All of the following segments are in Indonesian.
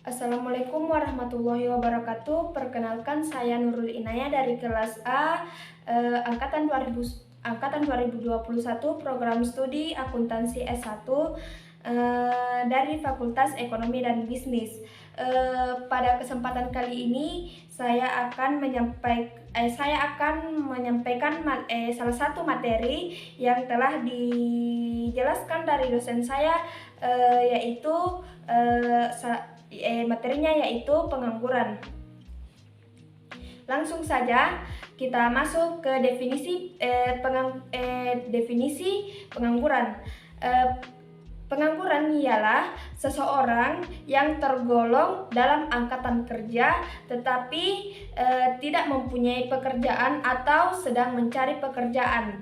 Assalamualaikum warahmatullahi wabarakatuh. Perkenalkan, saya Nurul Inaya dari kelas A, angkatan 2021, program studi akuntansi S1, dari Fakultas Ekonomi dan Bisnis. Pada kesempatan kali ini saya akan menyampaikan salah satu materi yang telah dijelaskan dari dosen saya, yaitu materinya yaitu pengangguran. Langsung saja kita masuk ke definisi pengangguran. Pengangguran ialah seseorang yang tergolong dalam angkatan kerja tetapi tidak mempunyai pekerjaan atau sedang mencari pekerjaan.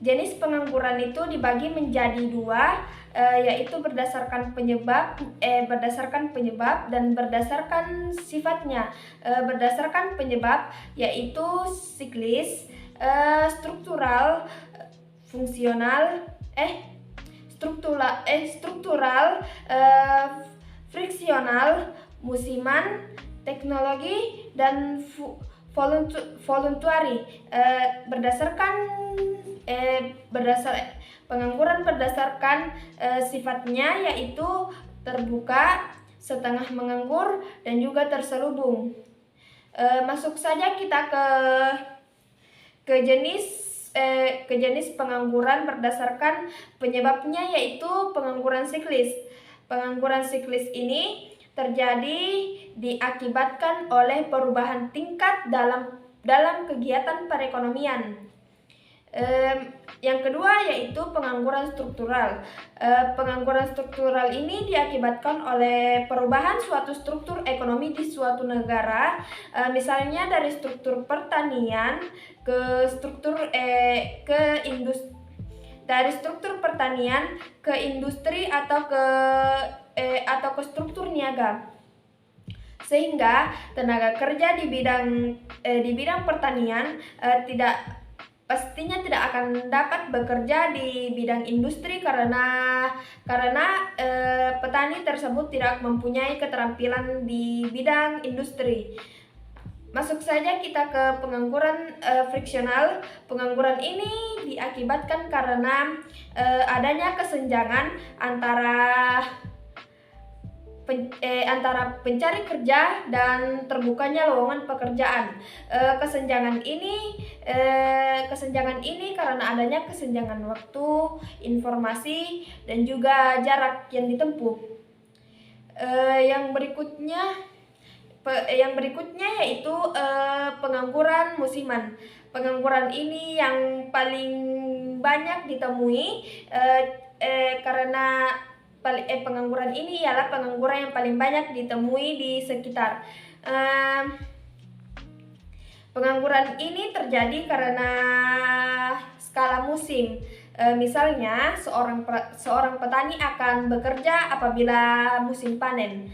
Jenis pengangguran itu dibagi menjadi dua, yaitu berdasarkan penyebab dan berdasarkan sifatnya. Berdasarkan penyebab yaitu siklis, struktural, fungsional, friksional, musiman, teknologi, dan voluntary. Pengangguran berdasarkan sifatnya yaitu terbuka, setengah menganggur, dan juga terselubung. Masuk saja kita ke jenis pengangguran berdasarkan penyebabnya, yaitu pengangguran siklis. Pengangguran siklis ini terjadi diakibatkan oleh perubahan tingkat dalam kegiatan perekonomian. Yang kedua yaitu pengangguran struktural. Pengangguran struktural ini diakibatkan oleh perubahan suatu struktur ekonomi di suatu negara, misalnya dari struktur pertanian ke struktur ke industri atau ke struktur niaga, sehingga tenaga kerja di bidang pertanian pastinya tidak akan dapat bekerja di bidang industri karena petani tersebut tidak mempunyai keterampilan di bidang industri. Masuk saja kita ke pengangguran friksional. Pengangguran ini diakibatkan karena adanya kesenjangan antara pencari kerja dan terbukanya lowongan pekerjaan. Kesenjangan ini karena adanya kesenjangan waktu, informasi, dan juga jarak yang ditempuh. Yang berikutnya yaitu pengangguran musiman. Pengangguran ini yang paling banyak ditemui karena pengangguran ini ialah pengangguran yang paling banyak ditemui di sekitar. Pengangguran ini terjadi karena skala musim. Misalnya seorang petani akan bekerja apabila musim panen.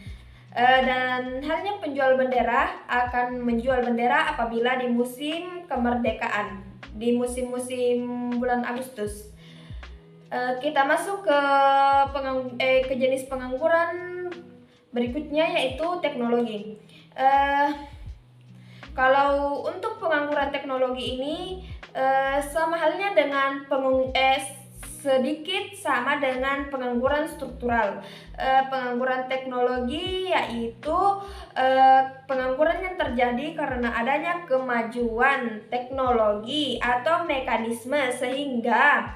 Dan halnya penjual bendera akan menjual bendera apabila di musim kemerdekaan, di musim-musim bulan Agustus. Kita masuk ke jenis pengangguran berikutnya yaitu teknologi. Kalau untuk pengangguran teknologi ini sama halnya dengan sedikit sama dengan pengangguran struktural. Pengangguran teknologi yaitu pengangguran yang terjadi karena adanya kemajuan teknologi atau mekanisme sehingga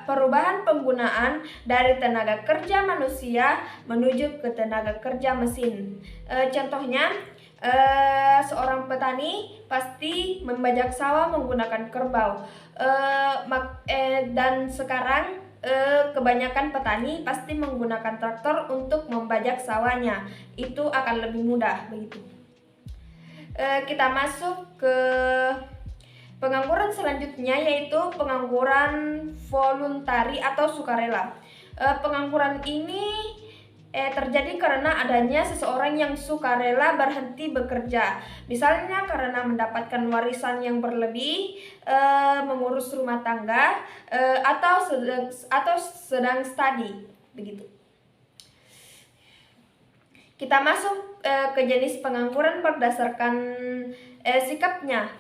perubahan penggunaan dari tenaga kerja manusia menuju ke tenaga kerja mesin. Contohnya, seorang petani pasti membajak sawah menggunakan kerbau, dan sekarang kebanyakan petani pasti menggunakan traktor untuk membajak sawahnya. Itu akan lebih mudah begitu. Kita masuk ke pengangguran selanjutnya yaitu pengangguran voluntari atau sukarela. Pengangguran ini terjadi karena adanya seseorang yang sukarela berhenti bekerja, misalnya karena mendapatkan warisan yang berlebih, mengurus rumah tangga, atau sedang studi, begitu. Kita masuk ke jenis pengangguran berdasarkan sikapnya.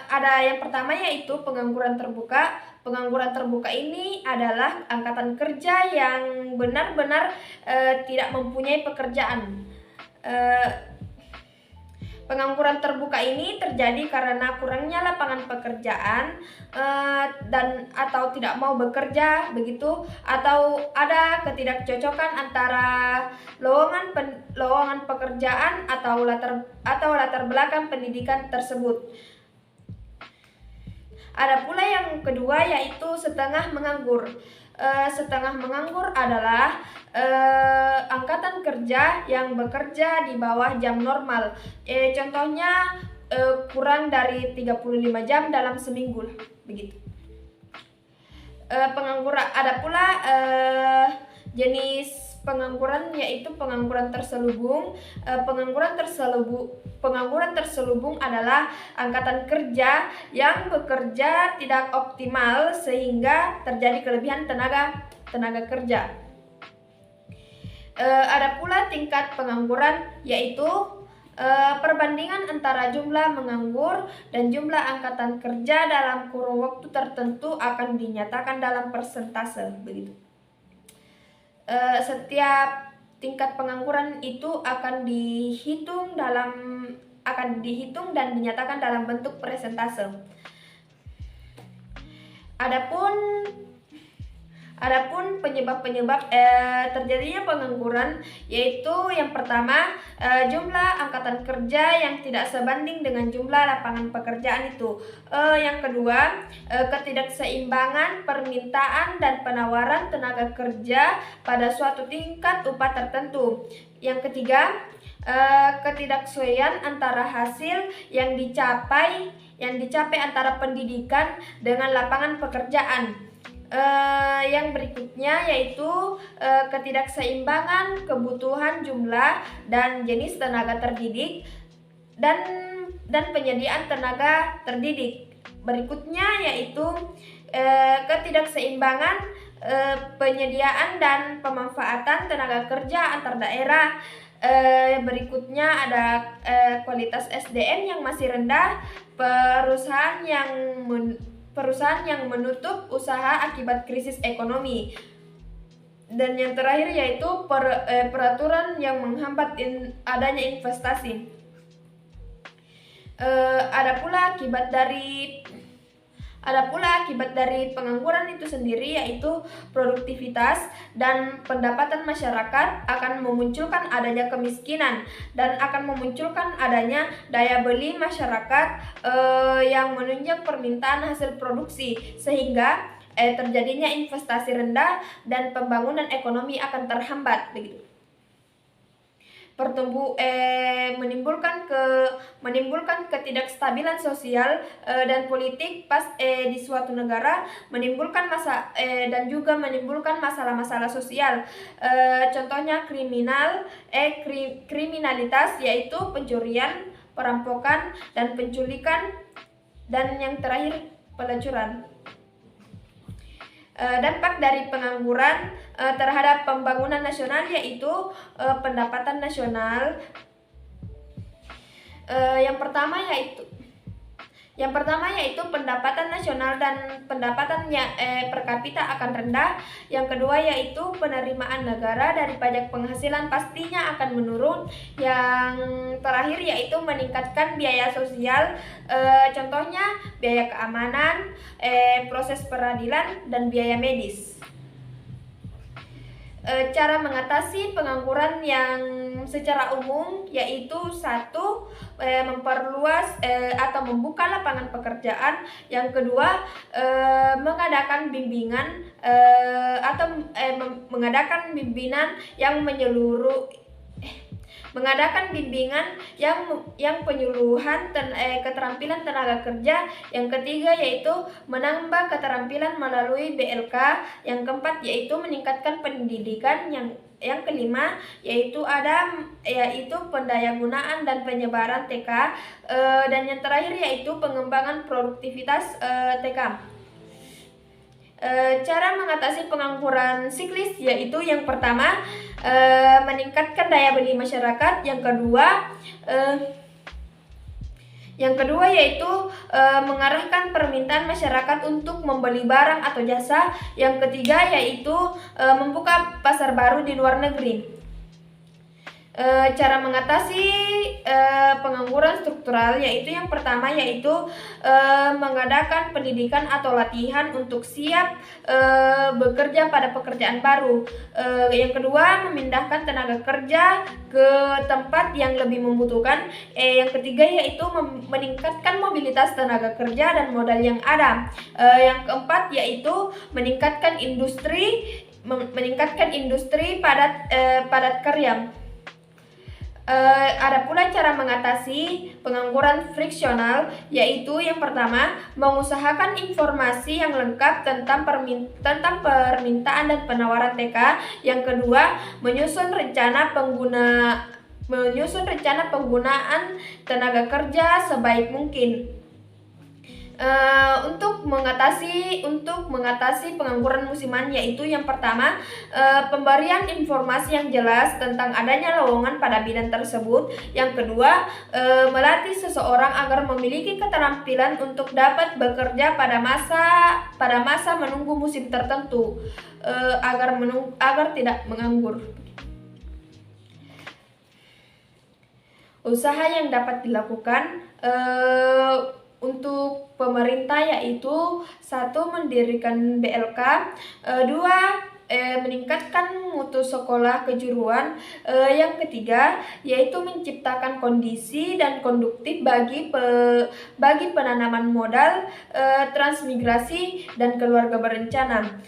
Ada yang pertama yaitu pengangguran terbuka. Pengangguran terbuka ini adalah angkatan kerja yang benar-benar tidak mempunyai pekerjaan. Pengangguran terbuka ini terjadi karena kurangnya lapangan pekerjaan, dan atau tidak mau bekerja, begitu, atau ada ketidakcocokan antara lowongan pekerjaan atau latar belakang pendidikan tersebut. Ada pula yang kedua yaitu setengah menganggur. Setengah menganggur adalah angkatan kerja yang bekerja di bawah jam normal. Contohnya kurang dari 35 jam dalam seminggu, begitu. Pengangguran ada pula jenis pengangguran yaitu pengangguran terselubung. Pengangguran terselubung adalah angkatan kerja yang bekerja tidak optimal sehingga terjadi kelebihan tenaga kerja. Ada pula tingkat pengangguran yaitu perbandingan antara jumlah menganggur dan jumlah angkatan kerja dalam kurun waktu tertentu akan dinyatakan dalam persentase, begitu. Setiap tingkat pengangguran itu akan dihitung dan dinyatakan dalam bentuk persentase. Adapun penyebab terjadinya pengangguran yaitu yang pertama, jumlah angkatan kerja yang tidak sebanding dengan jumlah lapangan pekerjaan itu. Yang kedua, ketidakseimbangan permintaan dan penawaran tenaga kerja pada suatu tingkat upah tertentu. Yang ketiga, ketidaksesuaian antara hasil yang dicapai antara pendidikan dengan lapangan pekerjaan. Yang berikutnya yaitu ketidakseimbangan kebutuhan jumlah dan jenis tenaga terdidik dan penyediaan tenaga terdidik. Berikutnya yaitu ketidakseimbangan penyediaan dan pemanfaatan tenaga kerja antar daerah. Berikutnya ada kualitas SDM yang masih rendah, perusahaan yang menutup usaha akibat krisis ekonomi. Dan yang terakhir yaitu peraturan yang menghambat adanya investasi. Ada pula akibat dari pengangguran itu sendiri yaitu produktivitas dan pendapatan masyarakat akan memunculkan adanya kemiskinan dan akan memunculkan adanya daya beli masyarakat yang menunjang permintaan hasil produksi, sehingga terjadinya investasi rendah dan pembangunan ekonomi akan terhambat, begitu. Menimbulkan ketidakstabilan sosial dan politik di suatu negara, menimbulkan masalah-masalah sosial. Contohnya kriminalitas yaitu pencurian, perampokan dan penculikan, dan yang terakhir pelacuran. Dampak dari pengangguran terhadap pembangunan nasional yaitu pendapatan nasional. Yang pertama yaitu pendapatan nasional dan pendapatan per kapita akan rendah. Yang kedua yaitu penerimaan negara dari pajak penghasilan pastinya akan menurun. Yang terakhir yaitu meningkatkan biaya sosial, contohnya biaya keamanan, proses peradilan, dan biaya medis. Cara mengatasi pengangguran yang secara umum yaitu satu, memperluas atau membuka lapangan pekerjaan. Yang kedua, mengadakan bimbingan mengadakan bimbingan yang menyeluruh mengadakan bimbingan yang penyuluhan keterampilan tenaga kerja. Yang ketiga yaitu menambah keterampilan melalui BLK. Yang keempat yaitu meningkatkan pendidikan. Yang kelima yaitu pendayagunaan dan penyebaran TK, dan yang terakhir yaitu pengembangan produktivitas TK. Cara mengatasi pengangguran siklis yaitu yang pertama meningkatkan daya beli masyarakat, yang kedua yaitu mengarahkan permintaan masyarakat untuk membeli barang atau jasa, yang ketiga yaitu membuka pasar baru di luar negeri. Cara mengatasi pengangguran struktural yaitu yang pertama yaitu mengadakan pendidikan atau latihan untuk siap bekerja pada pekerjaan baru. Yang kedua memindahkan tenaga kerja ke tempat yang lebih membutuhkan. Yang ketiga yaitu meningkatkan mobilitas tenaga kerja dan modal yang ada. Yang keempat yaitu meningkatkan industri padat karya. Ada pula cara mengatasi pengangguran friksional, yaitu yang pertama mengusahakan informasi yang lengkap tentang permintaan dan penawaran TK. Yang kedua menyusun rencana penggunaan tenaga kerja sebaik mungkin. Untuk mengatasi pengangguran musiman yaitu yang pertama pemberian informasi yang jelas tentang adanya lowongan pada bidang tersebut. Yang kedua melatih seseorang agar memiliki keterampilan untuk dapat bekerja pada masa menunggu musim tertentu, agar tidak menganggur. Usaha yang dapat dilakukan untuk pemerintah yaitu 1. Mendirikan BLK, 2. Meningkatkan mutu sekolah kejuruan, yang ketiga yaitu menciptakan kondisi dan konduktif bagi penanaman modal, transmigrasi dan keluarga berencana.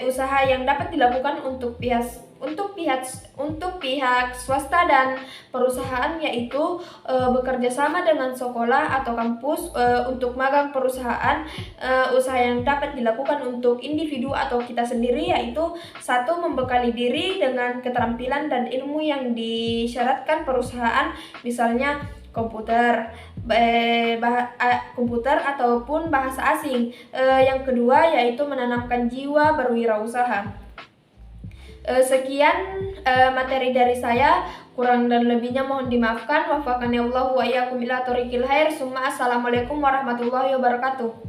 Usaha yang dapat dilakukan untuk pihak swasta dan perusahaan yaitu bekerja sama dengan sekolah atau kampus untuk magang perusahaan. Usaha yang dapat dilakukan untuk individu atau kita sendiri yaitu 1. Membekali diri dengan keterampilan dan ilmu yang disyaratkan perusahaan, misalnya komputer ataupun bahasa asing. Yang kedua yaitu menanamkan jiwa berwirausaha. Sekian materi dari saya, kurang dan lebihnya mohon dimaafkan. Wafaqani Allahu wa iyyakum ila thoriqil khair. Assalamualaikum warahmatullahi wabarakatuh.